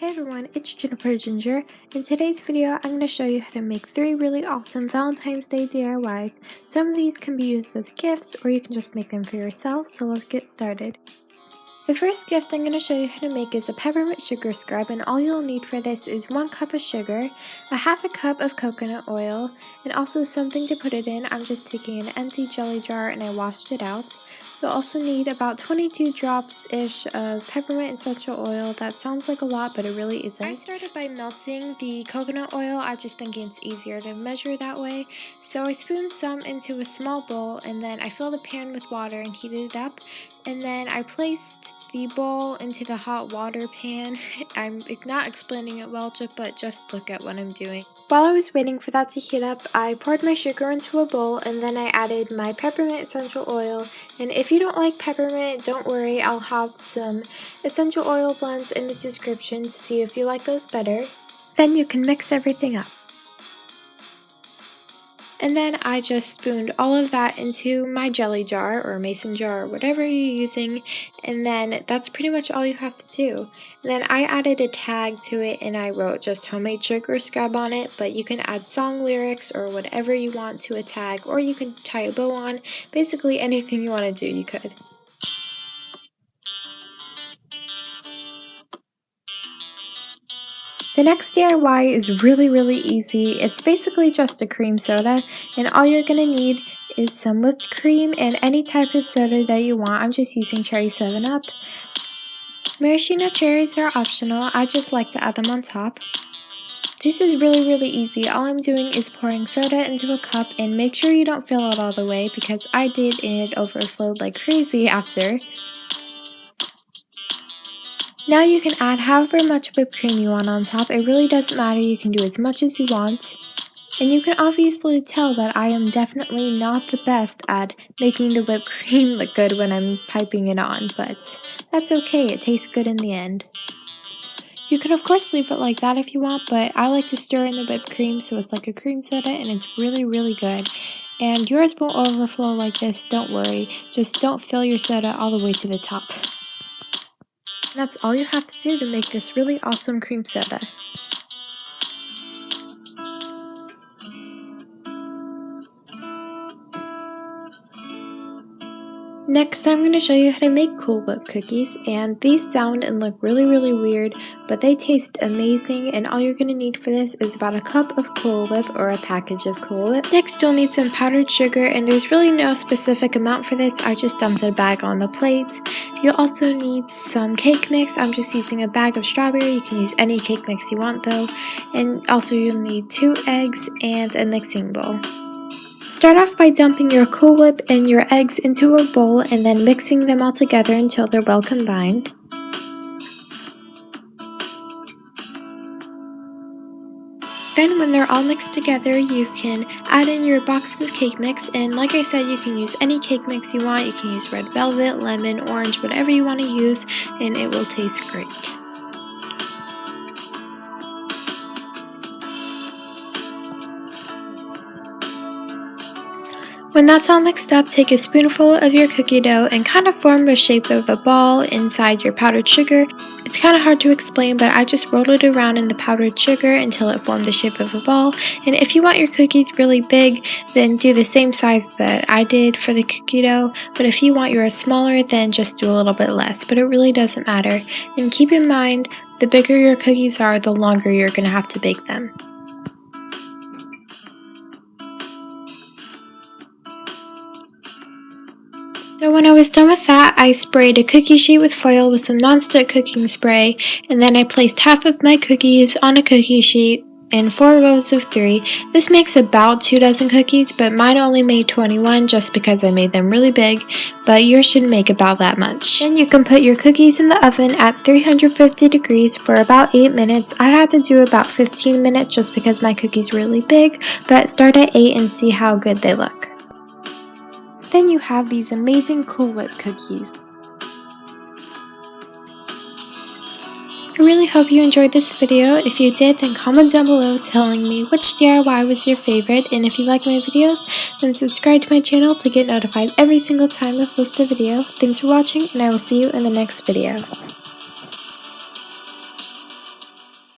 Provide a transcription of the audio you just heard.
Hey everyone, it's JuniperGinger. In today's video, I'm going to show you how to make 3 really awesome Valentine's Day DIYs. Some of these can be used as gifts, or you can just make them for yourself, so let's get started. The first gift I'm going to show you how to make is a peppermint sugar scrub, and all you'll need for this is 1 cup of sugar, a half a cup of coconut oil, and also something to put it in. I'm just taking an empty jelly jar and I washed it out. You'll also need about 22 drops-ish of peppermint essential oil. That sounds like a lot, but it really isn't. I started by melting the coconut oil. I just think it's easier to measure that way. So I spooned some into a small bowl, and then I filled a pan with water and heated it up. And then I placed the bowl into the hot water pan. I'm not explaining it well, but just look at what I'm doing. While I was waiting for that to heat up, I poured my sugar into a bowl, and then I added my peppermint essential oil. And if you don't like peppermint, don't worry, I'll have some essential oil blends in the description to see if you like those better. Then you can mix everything up. And then I just spooned all of that into my jelly jar or mason jar or whatever you're using, and then that's pretty much all you have to do. And then I added a tag to it and I wrote just homemade sugar scrub on it, but you can add song lyrics or whatever you want to a tag, or you can tie a bow on. Basically anything you want to do, you could. The next DIY is really easy. It's basically just a cream soda, and all you're going to need is some whipped cream and any type of soda that you want. I'm just using cherry 7-Up. Maraschino cherries are optional. I just like to add them on top. This is really easy. All I'm doing is pouring soda into a cup, and make sure you don't fill it all the way because I did and it overflowed like crazy after. Now you can add however much whipped cream you want on top. It really doesn't matter, you can do as much as you want. And you can obviously tell that I am definitely not the best at making the whipped cream look good when I'm piping it on, but that's okay, it tastes good in the end. You can of course leave it like that if you want, but I like to stir in the whipped cream so it's like a cream soda, and it's really good. And yours won't overflow like this, don't worry. Just don't fill your soda all the way to the top. That's all you have to do to make this really awesome cream soda. Next, I'm going to show you how to make Cool Whip cookies, and these sound and look really weird, but they taste amazing, and all you're going to need for this is about a cup of Cool Whip or a package of Cool Whip. Next, you'll need some powdered sugar, and there's really no specific amount for this. I just dumped a bag on the plate. You'll also need some cake mix. I'm just using a bag of strawberry. You can use any cake mix you want though. And also you'll need 2 eggs and a mixing bowl. Start off by dumping your Cool Whip and your eggs into a bowl and then mixing them all together until they're well combined. Then when they're all mixed together, you can add in your box of cake mix, and like I said, you can use any cake mix you want. You can use red velvet, lemon, orange, whatever you want to use, and it will taste great. When that's all mixed up, take a spoonful of your cookie dough and kind of form the shape of a ball inside your powdered sugar. It's kind of hard to explain, but I just rolled it around in the powdered sugar until it formed the shape of a ball. And if you want your cookies really big, then do the same size that I did for the cookie dough. But if you want yours smaller, then just do a little bit less. But it really doesn't matter. And keep in mind, the bigger your cookies are, the longer you're going to have to bake them. So when I was done with that, I sprayed a cookie sheet with foil with some nonstick cooking spray, and then I placed half of my cookies on a cookie sheet in 4 rows of 3. This makes about 2 dozen cookies, but mine only made 21 just because I made them really big, but yours should make about that much. Then you can put your cookies in the oven at 350 degrees for about 8 minutes. I had to do about 15 minutes just because my cookies were really big, but start at 8 and see how good they look. Then you have these amazing Cool Whip cookies. I really hope you enjoyed this video. If you did, then comment down below telling me which DIY was your favorite, and if you like my videos, then subscribe to my channel to get notified every single time I post a video. Thanks for watching, and I will see you in the next video.